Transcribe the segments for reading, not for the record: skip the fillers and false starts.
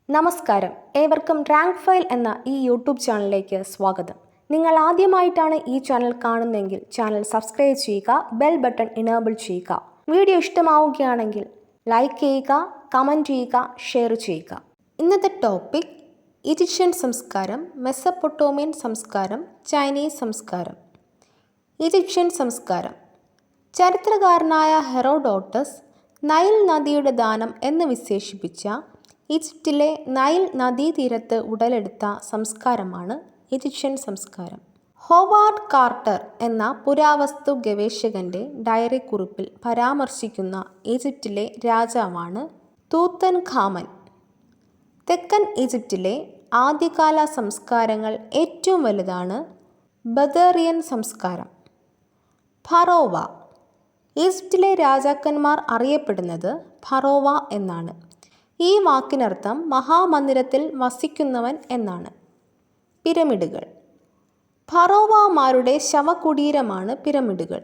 നമസ്കാരം, ഏവർക്കും rank file എന്ന ഈ യൂട്യൂബ് ചാനലിലേക്ക് സ്വാഗതം. നിങ്ങൾ ആദ്യമായിട്ടാണ് ഈ ചാനൽ കാണുന്നതെങ്കിൽ ചാനൽ സബ്സ്ക്രൈബ് ചെയ്യുക, ബെൽ ബട്ടൺ ഇനേബിൾ ചെയ്യുക. വീഡിയോ ഇഷ്ടമാവുകയാണെങ്കിൽ ലൈക്ക് ചെയ്യുക, കമൻറ്റ് ചെയ്യുക, ഷെയർ ചെയ്യുക. ഇന്നത്തെ ടോപ്പിക് ഈജിപ്ഷ്യൻ സംസ്കാരം, മെസപ്പൊട്ടോമിയൻ സംസ്കാരം, ചൈനീസ് സംസ്കാരം. ഈജിപ്ഷ്യൻ സംസ്കാരം. ചരിത്രകാരനായ ഹെറോഡോട്ടസ് നൈൽ നദിയുടെ ദാനം എന്ന് വിശേഷിപ്പിച്ച ഈജിപ്തിലെ നൈൽ നദീതീരത്ത് ഉടലെടുത്ത സംസ്കാരമാണ് ഈജിപ്ഷ്യൻ സംസ്കാരം. ഹോവാർഡ് കാർട്ടർ എന്ന പുരാവസ്തു ഗവേഷകന്റെ ഡയറി കുറിപ്പിൽ പരാമർശിക്കുന്ന ഈജിപ്തിലെ രാജാവാണ് തൂത്തൻഖാമൻ. തെക്കൻ ഈജിപ്തിലെ ആദ്യകാല സംസ്കാരങ്ങൾ ഏറ്റവും വലുതാണ് ബദേറിയൻ സംസ്കാരം. ഫറോവ. ഈജിപ്തിലെ രാജാക്കന്മാർ അറിയപ്പെടുന്നത് ഫറോവ എന്നാണ്. ഈ വാക്കിനർത്ഥം മഹാമന്ദിരത്തിൽ വസിക്കുന്നവൻ എന്നാണ്. പിരമിഡുകൾ. ഫറോവമാരുടെ ശവകുടീരമാണ് പിരമിഡുകൾ.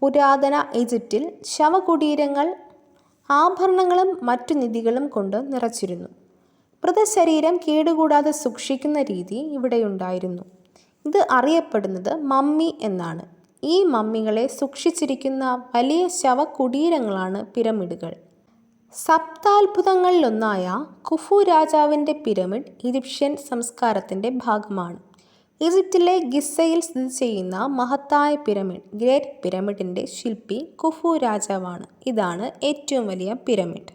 പുരാതന ഈജിപ്തിൽ ശവകുടീരങ്ങൾ ആഭരണങ്ങളും മറ്റു നിധികളും കൊണ്ട് നിറച്ചിരുന്നു. മൃതശരീരം കേടുകൂടാതെ സൂക്ഷിക്കുന്ന രീതി ഇവിടെയുണ്ടായിരുന്നു. ഇത് അറിയപ്പെടുന്നത് മമ്മി എന്നാണ്. ഈ മമ്മികളെ സൂക്ഷിച്ചിരിക്കുന്ന വലിയ ശവകുടീരങ്ങളാണ് പിരമിഡുകൾ. സപ്താത്ഭുതങ്ങളിലൊന്നായ കുഫു രാജാവിൻ്റെ പിരമിഡ് ഈജിപ്ഷ്യൻ സംസ്കാരത്തിൻ്റെ ഭാഗമാണ്. ഈജിപ്തിലെ ഗിസയിൽ സ്ഥിതി ചെയ്യുന്ന മഹത്തായ പിരമിഡ്, ഗ്രേറ്റ് പിരമിഡിൻ്റെ ശില്പി കുഫു രാജാവാണ്. ഇതാണ് ഏറ്റവും വലിയ പിരമിഡ്.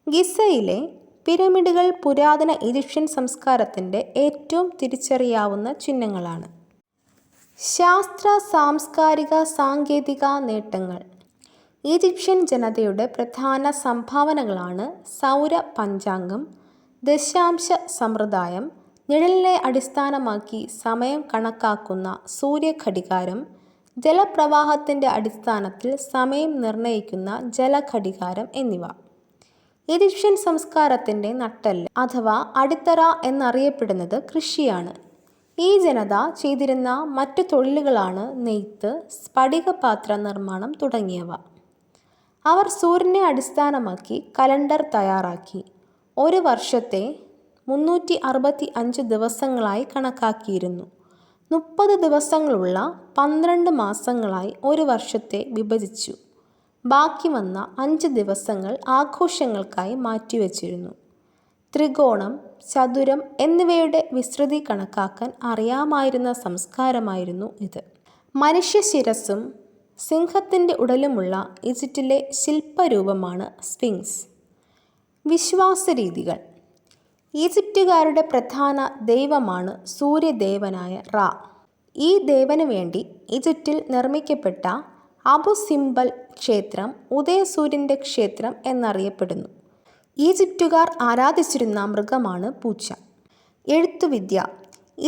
ഗിസയിലെ പിരമിഡുകൾ പുരാതന ഈജിപ്ഷ്യൻ സംസ്കാരത്തിൻ്റെ ഏറ്റവും തിരിച്ചറിയാവുന്ന ചിഹ്നങ്ങളാണ്. ശാസ്ത്ര, സാംസ്കാരിക, സാങ്കേതിക നേട്ടങ്ങൾ. ഈജിപ്ഷ്യൻ ജനതയുടെ പ്രധാന സംഭാവനകളാണ് സൗര പഞ്ചാംഗം, ദശാംശ സമ്പ്രദായം, നിഴലിനെ അടിസ്ഥാനമാക്കി സമയം കണക്കാക്കുന്ന സൂര്യഘടികാരം, ജലപ്രവാഹത്തിൻ്റെ അടിസ്ഥാനത്തിൽ സമയം നിർണ്ണയിക്കുന്ന ജലഘടികാരം എന്നിവ. ഈജിപ്ഷ്യൻ സംസ്കാരത്തിൻ്റെ നട്ടെല്ല് അഥവാ അടിത്തറ എന്നറിയപ്പെടുന്നത് കൃഷിയാണ്. ഈ ജനത ചെയ്തിരുന്ന മറ്റു തൊഴിലുകളാണ് നെയ്ത്ത്, സ്ഫടികപാത്ര നിർമ്മാണം തുടങ്ങിയവ. അവർ സൂര്യനെ അടിസ്ഥാനമാക്കി കലണ്ടർ തയ്യാറാക്കി ഒരു വർഷത്തെ 365 ദിവസങ്ങളായി കണക്കാക്കിയിരുന്നു. 30 ദിവസങ്ങളുള്ള 12 മാസങ്ങളായി ഒരു വർഷത്തെ വിഭജിച്ചു. ബാക്കി വന്ന 5 ദിവസങ്ങൾ ആഘോഷങ്ങൾക്കായി മാറ്റിവെച്ചിരുന്നു. ത്രികോണം, ചതുരം എന്നിവയുടെ വിസ്തൃതി കണക്കാക്കാൻ അറിയാമായിരുന്ന സംസ്കാരമായിരുന്നു ഇത്. മനുഷ്യ ശിരസ്സും സിംഹത്തിൻ്റെ ഉടലുമുള്ള ഈജിപ്തിലെ ശില്പരൂപമാണ് സ്ഫിങ്സ്. വിശ്വാസരീതികൾ. ഈജിപ്തുകാരുടെ പ്രധാന ദൈവമാണ് സൂര്യദേവനായ റാ. ഈ ദേവന് വേണ്ടി ഈജിപ്തിൽ നിർമ്മിക്കപ്പെട്ട അബു സിംബൽ ക്ഷേത്രം ഉദയസൂര്യൻ്റെ ക്ഷേത്രം എന്നറിയപ്പെടുന്നു. ഈജിപ്തുകാർ ആരാധിച്ചിരുന്ന മൃഗമാണ് പൂച്ച. എഴുത്തുവിദ്യ.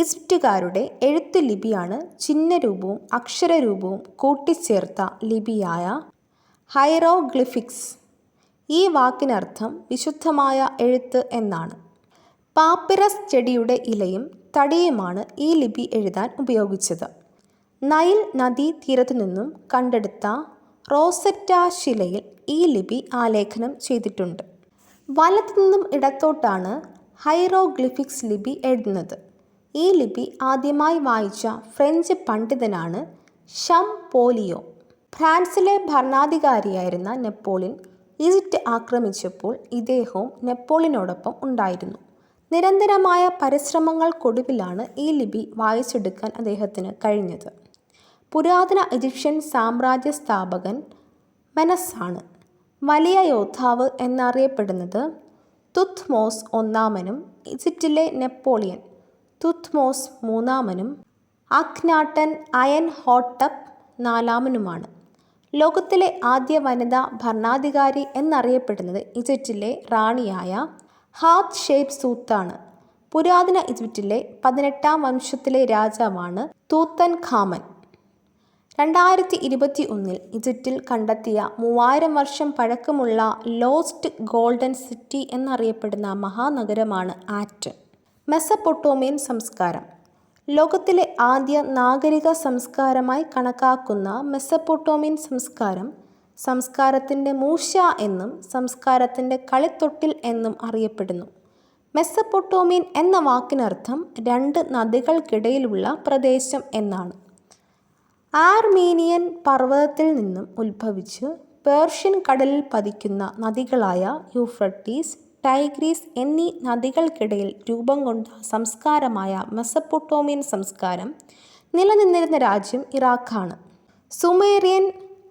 ഈജിപ്തുകാരുടെ എഴുത്ത് ലിപിയാണ് ചിഹ്നരൂപവും അക്ഷരരൂപവും കൂട്ടിച്ചേർത്ത ലിപിയായ ഹൈറോഗ്ലിഫിക്സ്. ഈ വാക്കിനർത്ഥം വിശുദ്ധമായ എഴുത്ത് എന്നാണ്. പാപ്പിറസ് ചെടിയുടെ ഇലയും തടിയുമാണ് ഈ ലിപി എഴുതാൻ ഉപയോഗിച്ചത്. നൈൽ നദീ തീരത്തുനിന്നും കണ്ടെടുത്ത റോസറ്റ ശിലയിൽ ഈ ലിപി ആലേഖനം ചെയ്തിട്ടുണ്ട്. വലത്തുനിന്നും ഇടത്തോട്ടാണ് ഹൈറോഗ്ലിഫിക്സ് ലിപി എഴുതുന്നത്. ഈ ലിപി ആദ്യമായി വായിച്ച ഫ്രഞ്ച് പണ്ഡിതനാണ് ഷംപോലിയോ. ഫ്രാൻസിലെ ഭരണാധികാരിയായിരുന്ന നെപ്പോളിയൻ ഈജിപ്റ്റ് ആക്രമിച്ചപ്പോൾ ഇദ്ദേഹവും നെപ്പോളിയനോടൊപ്പം ഉണ്ടായിരുന്നു. നിരന്തരമായ പരിശ്രമങ്ങൾക്കൊടുവിലാണ് ഈ ലിപി വായിച്ചെടുക്കാൻ അദ്ദേഹത്തിന് കഴിഞ്ഞത്. പുരാതന ഈജിപ്ഷ്യൻ സാമ്രാജ്യ സ്ഥാപകൻ മെനസാണ്. വലിയ യോദ്ധാവ് എന്നറിയപ്പെടുന്നത് തുത്മോസ് ഒന്നാമനും ഈജിപ്തിലെ നെപ്പോളിയൻ തുത്മോസ് മൂന്നാമനും അഖ്നാട്ടൻ അയൻ ഹോട്ടപ്പ് നാലാമനുമാണ്. ലോകത്തിലെ ആദ്യ വനിതാ ഭരണാധികാരി എന്നറിയപ്പെടുന്നത് ഈജിപ്തിലെ റാണിയായ ഹാത് ഷേപ്പ് സൂത്താണ്. പുരാതന ഈജിപ്തിലെ 18ാം വംശത്തിലെ രാജാവാണ് തൂത്തൻഖാമൻ. 2021 ഈജിപ്തിൽ കണ്ടെത്തിയ 3000 വർഷം പഴക്കമുള്ള ലോസ്റ്റ് ഗോൾഡൻ സിറ്റി എന്നറിയപ്പെടുന്ന മഹാനഗരമാണ് ആറ്റൻ. മെസപ്പൊട്ടോമിയൻ സംസ്കാരം. ലോകത്തിലെ ആദ്യ നാഗരിക സംസ്കാരമായി കണക്കാക്കുന്ന മെസപ്പൊട്ടോമിയൻ സംസ്കാരം സംസ്കാരത്തിൻ്റെ മൂശ എന്നും സംസ്കാരത്തിൻ്റെ കളിത്തൊട്ടിൽ എന്നും അറിയപ്പെടുന്നു. മെസ്സപ്പൊട്ടോമിയൻ എന്ന വാക്കിനർത്ഥം രണ്ട് നദികൾക്കിടയിലുള്ള പ്രദേശം എന്നാണ്. ആർമീനിയൻ പർവ്വതത്തിൽ നിന്നും ഉത്ഭവിച്ച് പേർഷ്യൻ കടലിൽ പതിക്കുന്ന നദികളായ യൂഫ്രട്ടീസ്, ടൈഗ്രീസ് എന്നീ നദികൾക്കിടയിൽ രൂപം കൊണ്ട സംസ്കാരമായ മെസ്സപ്പൊട്ടോമിയൻ സംസ്കാരം നിലനിന്നിരുന്ന രാജ്യം ഇറാഖാണ്. സുമേറിയൻ,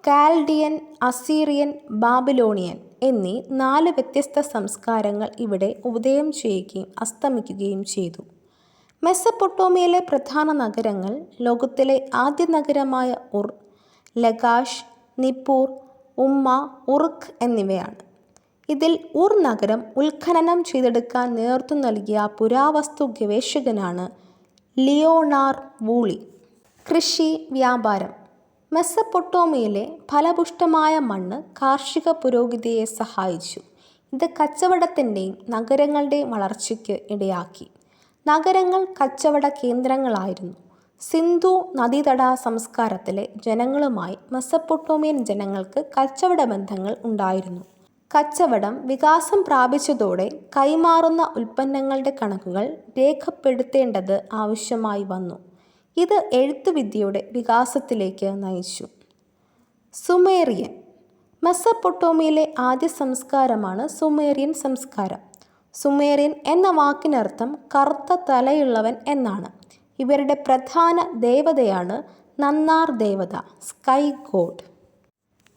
കാൽഡിയൻ, അസീറിയൻ, ബാബിലോണിയൻ എന്നീ 4 വ്യത്യസ്ത സംസ്കാരങ്ങൾ ഇവിടെ ഉദയം ചെയ്യുകയും അസ്തമിക്കുകയും ചെയ്തു. മെസ്സപ്പൊട്ടോമിയയിലെ പ്രധാന നഗരങ്ങൾ ലോകത്തിലെ ആദ്യ നഗരമായ ഉർ, ലഗാഷ്, നിപ്പൂർ, ഉമ്മ, ഉറുഖ് എന്നിവയാണ്. ഇതിൽ ഉർ നഗരം ഉത്ഖനനം ചെയ്തെടുക്കാൻ നേതൃത്വം നൽകിയ പുരാവസ്തു ഗവേഷകനാണ് ലിയോണാർ വൂളി. കൃഷി, വ്യാപാരം. മെസ്സപ്പൊട്ടോമിയയിലെ ഫലപുഷ്ടമായ മണ്ണ് കാർഷിക പുരോഗതിയെ സഹായിച്ചു. ഇത് കച്ചവടത്തിൻ്റെയും നഗരങ്ങളുടെയും വളർച്ചയ്ക്ക് ഇടയാക്കി. നഗരങ്ങൾ കച്ചവട കേന്ദ്രങ്ങളായിരുന്നു. സിന്ധു നദീതട സംസ്കാരത്തിലെ ജനങ്ങളുമായി മെസ്സപ്പൊട്ടോമിയൻ ജനങ്ങൾക്ക് കച്ചവട ബന്ധങ്ങൾ ഉണ്ടായിരുന്നു. കച്ചവടം വികാസം പ്രാപിച്ചതോടെ കൈമാറുന്ന ഉൽപ്പന്നങ്ങളുടെ കണക്കുകൾ രേഖപ്പെടുത്തേണ്ടത് ആവശ്യമായി വന്നു. ഇത് എഴുത്തുവിദ്യയുടെ വികാസത്തിലേക്ക് നയിച്ചു. സുമേറിയൻ. മെസ്സപ്പൊട്ടോമിയയിലെ ആദ്യ സംസ്കാരമാണ് സുമേറിയൻ സംസ്കാരം. സുമേറിയൻ എന്ന വാക്കിനർത്ഥം കറുത്ത തലയുള്ളവൻ എന്നാണ്. ഇവരുടെ പ്രധാന ദേവതയാണ് നന്നാർ ദേവത, സ്കൈ ഗോഡ്.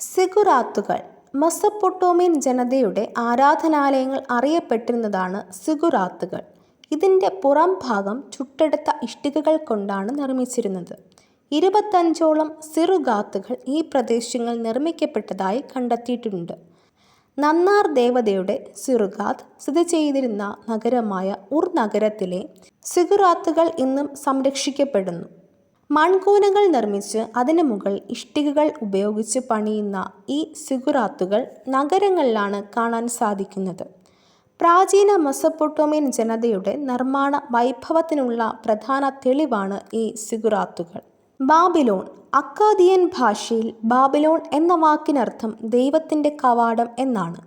സിഗുറാത്തുകൾ. മെസ്സപ്പൊട്ടോമിയൻ ജനതയുടെ ആരാധനാലയങ്ങൾ അറിയപ്പെട്ടിരുന്നതാണ് സിഗുറാത്തുകൾ. ഇതിൻ്റെ പുറം ഭാഗം ചുട്ടെടുത്ത ഇഷ്ടികകൾ കൊണ്ടാണ് നിർമ്മിച്ചിരുന്നത്. 25ഓളം സിറുഗാത്തുകൾ ഈ പ്രദേശങ്ങളിൽ നിർമ്മിക്കപ്പെട്ടതായി കണ്ടെത്തിയിട്ടുണ്ട്. നന്നാർ ദേവതയുടെ സിറുഗാത്ത് സ്ഥിതി ചെയ്തിരുന്ന നഗരമായ ഉർ നഗരത്തിലെ സിഗുറാത്തുകൾ ഇന്നും സംരക്ഷിക്കപ്പെടുന്നു. മൺകൂനകൾ നിർമ്മിച്ച് അതിനു മുകളിൽ ഇഷ്ടികകൾ ഉപയോഗിച്ച് പണിയുന്ന ഈ സിഗുറാത്തുകൾ നഗരങ്ങളിലാണ് കാണാൻ സാധിക്കുന്നത്. പ്രാചീന മെസ്സപ്പൊട്ടോമിയൻ ജനതയുടെ നിർമ്മാണ വൈഭവത്തിനുള്ള പ്രധാന തെളിവാണ് ഈ സിഗുറാത്തുകൾ. ബാബിലോൺ. അക്കാദിയൻ ഭാഷയിൽ ബാബിലോൺ എന്ന വാക്കിനർത്ഥം ദൈവത്തിൻ്റെ കവാടം എന്നാണ്.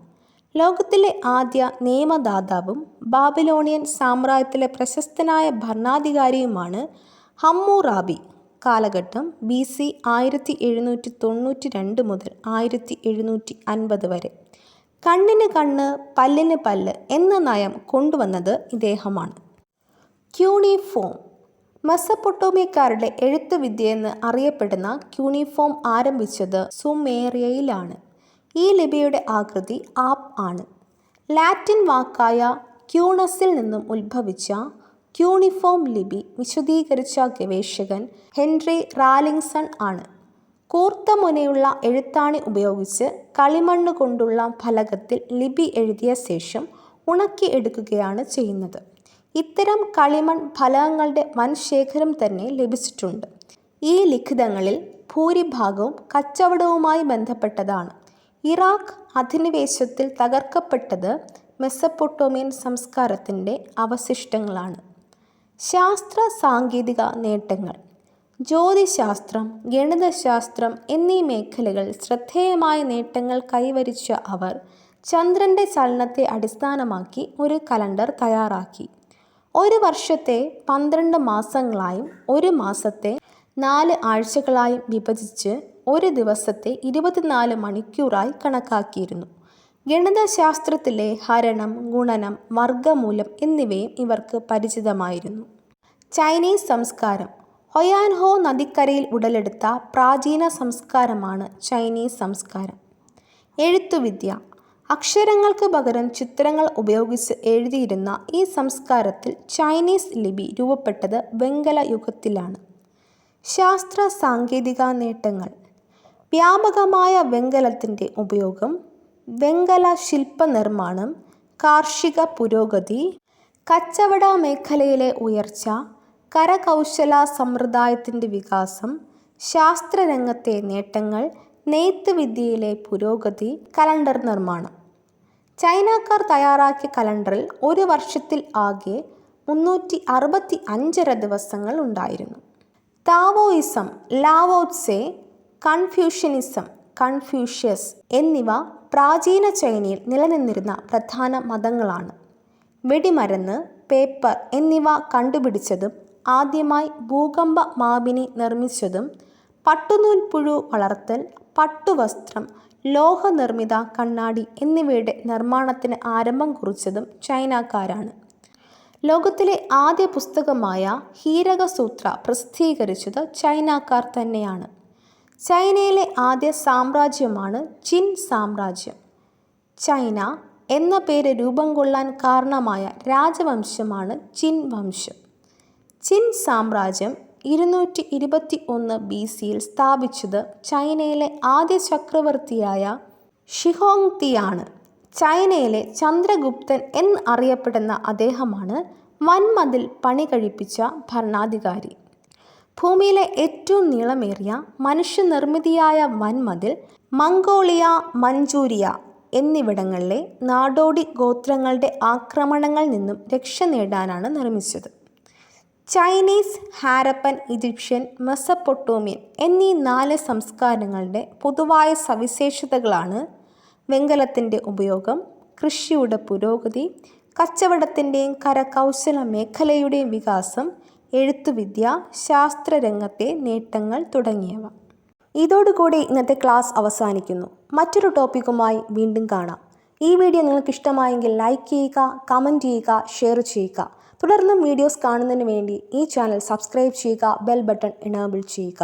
ലോകത്തിലെ ആദ്യ നിയമദാതാവും ബാബിലോണിയൻ സാമ്രാജ്യത്തിലെ പ്രശസ്തനായ ഭരണാധികാരിയുമാണ് ഹമ്മുറാബി. കാലഘട്ടം BC 1792 മുതൽ 1750 വരെ. കണ്ണിന് കണ്ണ്, പല്ലിന് പല്ല് എന്ന നയം കൊണ്ടുവന്നത് ഇദ്ദേഹമാണ്. ക്യൂണിഫോം. മെസ്സപ്പൊട്ടോമിയക്കാരുടെ എഴുത്തുവിദ്യയെന്ന് അറിയപ്പെടുന്ന ക്യൂണിഫോം ആരംഭിച്ചത് സുമേറിയയിലാണ്. ഈ ലിപിയുടെ ആകൃതി ആപ്പ് ആണ്. ലാറ്റിൻ വാക്കായ ക്യൂണസിൽ നിന്നും ഉത്ഭവിച്ച ക്യൂണിഫോം ലിപി വിശദീകരിച്ച ഗവേഷകൻ ഹെൻറി റാലിംഗ്സൺ ആണ്. കൂർത്ത മുനയുള്ള എഴുത്താണി ഉപയോഗിച്ച് കളിമണ്ണ് കൊണ്ടുള്ള ഫലകത്തിൽ ലിപി എഴുതിയ ശേഷം ഉണക്കി എടുക്കുകയാണ് ചെയ്യുന്നത്. ഇത്തരം കളിമൺ ഫലകങ്ങളുടെ വൻ ശേഖരം തന്നെ ലഭിച്ചിട്ടുണ്ട്. ഈ ലിഖിതങ്ങളിൽ ഭൂരിഭാഗവും കച്ചവടവുമായി ബന്ധപ്പെട്ടതാണ്. ഇറാഖ് അധിനിവേശത്തിൽ തകർക്കപ്പെട്ടത് മെസ്സപ്പൊട്ടോമിയൻ സംസ്കാരത്തിൻ്റെ അവശിഷ്ടങ്ങളാണ്. ശാസ്ത്ര സാങ്കേതിക നേട്ടങ്ങൾ. ജ്യോതിശാസ്ത്രം, ഗണിതശാസ്ത്രം എന്നീ മേഖലകളിൽ ശ്രദ്ധേയമായ നേട്ടങ്ങൾ കൈവരിച്ച അവർ ചന്ദ്രൻ്റെ ചലനത്തെ അടിസ്ഥാനമാക്കി ഒരു കലണ്ടർ തയ്യാറാക്കി. ഒരു വർഷത്തെ 12 മാസങ്ങളായും ഒരു മാസത്തെ 4 ആഴ്ചകളായും വിഭജിച്ച് ഒരു ദിവസത്തെ 24 മണിക്കൂറായി കണക്കാക്കിയിരുന്നു. ഗണിതശാസ്ത്രത്തിലെ ഹരണം, ഗുണനം, വർഗമൂലം എന്നിവയും ഇവർക്ക് പരിചിതമായിരുന്നു. ചൈനീസ് സംസ്കാരം. ഹൊയാൻഹോ നദിക്കരയിൽ ഉടലെടുത്ത പ്രാചീന സംസ്കാരമാണ് ചൈനീസ് സംസ്കാരം. എഴുത്തുവിദ്യ. അക്ഷരങ്ങൾക്ക് പകരം ചിത്രങ്ങൾ ഉപയോഗിച്ച് എഴുതിയിരുന്ന ഈ സംസ്കാരത്തിൽ ചൈനീസ് ലിപി രൂപപ്പെട്ടത് വെങ്കല യുഗത്തിലാണ്. ശാസ്ത്ര സാങ്കേതിക നേട്ടങ്ങൾ. വ്യാപകമായ വെങ്കലത്തിൻ്റെ ഉപയോഗം, വെങ്കല ശില്പനിർമ്മാണം, കാർഷിക പുരോഗതി, കച്ചവട മേഖലയിലെ ഉയർച്ച, കരകൗശല സമ്പ്രദായത്തിൻ്റെ വികാസം, ശാസ്ത്രരംഗത്തെ നേട്ടങ്ങൾ, നെയ്ത്ത് വിദ്യയിലെ പുരോഗതി, കലണ്ടർ നിർമ്മാണം. ചൈനക്കാർ തയ്യാറാക്കിയ കലണ്ടറിൽ ഒരു വർഷത്തിൽ ആകെ 365 ദിവസങ്ങൾ ഉണ്ടായിരുന്നു. താവോയിസം, ലാവോത്സെ, കൺഫ്യൂഷ്യനിസം, കൺഫ്യൂഷ്യസ് എന്നിവ പ്രാചീന ചൈനയിൽ നിലനിന്നിരുന്ന പ്രധാന മതങ്ങളാണ്. വെടിമരുന്ന്, പേപ്പർ എന്നിവ കണ്ടുപിടിച്ചതും ആദ്യമായി ഭൂകമ്പ മാപിനി നിർമ്മിച്ചതും പട്ടുനൂൽ പുഴു വളർത്തൽ, പട്ടുവസ്ത്രം, ലോഹനിർമ്മിത കണ്ണാടി എന്നിവയുടെ നിർമ്മാണത്തിന് ആരംഭം കുറിച്ചതും ചൈനക്കാരാണ്. ലോകത്തിലെ ആദ്യ പുസ്തകമായ ഹീരകസൂത്ര പ്രസിദ്ധീകരിച്ചത് ചൈനക്കാർ തന്നെയാണ്. ചൈനയിലെ ആദ്യ സാമ്രാജ്യമാണ് ചിൻ സാമ്രാജ്യം. ചൈന എന്ന പേര് രൂപം കൊള്ളാൻ കാരണമായ രാജവംശമാണ് ചിൻ വംശം. ചിൻ സാമ്രാജ്യം 221 BCയിൽ സ്ഥാപിച്ചത് ചൈനയിലെ ആദ്യ ചക്രവർത്തിയായ ഷിഹോങ്തിയാണ്. ചൈനയിലെ ചന്ദ്രഗുപ്തൻ എന്ന് അറിയപ്പെടുന്ന അദ്ദേഹമാണ് വൻമതിൽ പണി കഴിപ്പിച്ച ഭരണാധികാരി. ഭൂമിയിലെ ഏറ്റവും നീളമേറിയ മനുഷ്യനിർമ്മിതിയായ വൻമതിൽ മംഗോളിയ, മഞ്ചൂരിയ എന്നിവിടങ്ങളിലെ നാടോടി ഗോത്രങ്ങളുടെ ആക്രമണങ്ങളിൽ നിന്നും രക്ഷ നേടാനാണ് നിർമ്മിച്ചത്. ചൈനീസ്, ഹാരപ്പൻ, ഈജിപ്ഷ്യൻ, മെസപ്പൊട്ടേമിയൻ എന്നീ 4 സംസ്കാരങ്ങളുടെ പൊതുവായ സവിശേഷതകളാണ് വെങ്കലത്തിൻ്റെ ഉപയോഗം, കൃഷിയുടെ പുരോഗതി, കച്ചവടത്തിൻ്റെയും കരകൗശല മേഖലയുടെയും വികാസം, എഴുത്തുവിദ്യ, ശാസ്ത്രരംഗത്തെ നേട്ടങ്ങൾ തുടങ്ങിയവ. ഇതോടുകൂടി ഇന്നത്തെ ക്ലാസ് അവസാനിക്കുന്നു. മറ്റൊരു ടോപ്പിക്കുമായി വീണ്ടും കാണാം. ഈ വീഡിയോ നിങ്ങൾക്ക് ഇഷ്ടമായെങ്കിൽ ലൈക്ക് ചെയ്യുക, കമൻറ്റ് ചെയ്യുക, ഷെയർ ചെയ്യുക. തുടർന്നും വീഡിയോസ് കാണുന്നതിന് വേണ്ടി ഈ ചാനൽ സബ്സ്ക്രൈബ് ചെയ്യുക, ബെൽ ബട്ടൺ എനേബിൾ ചെയ്യുക.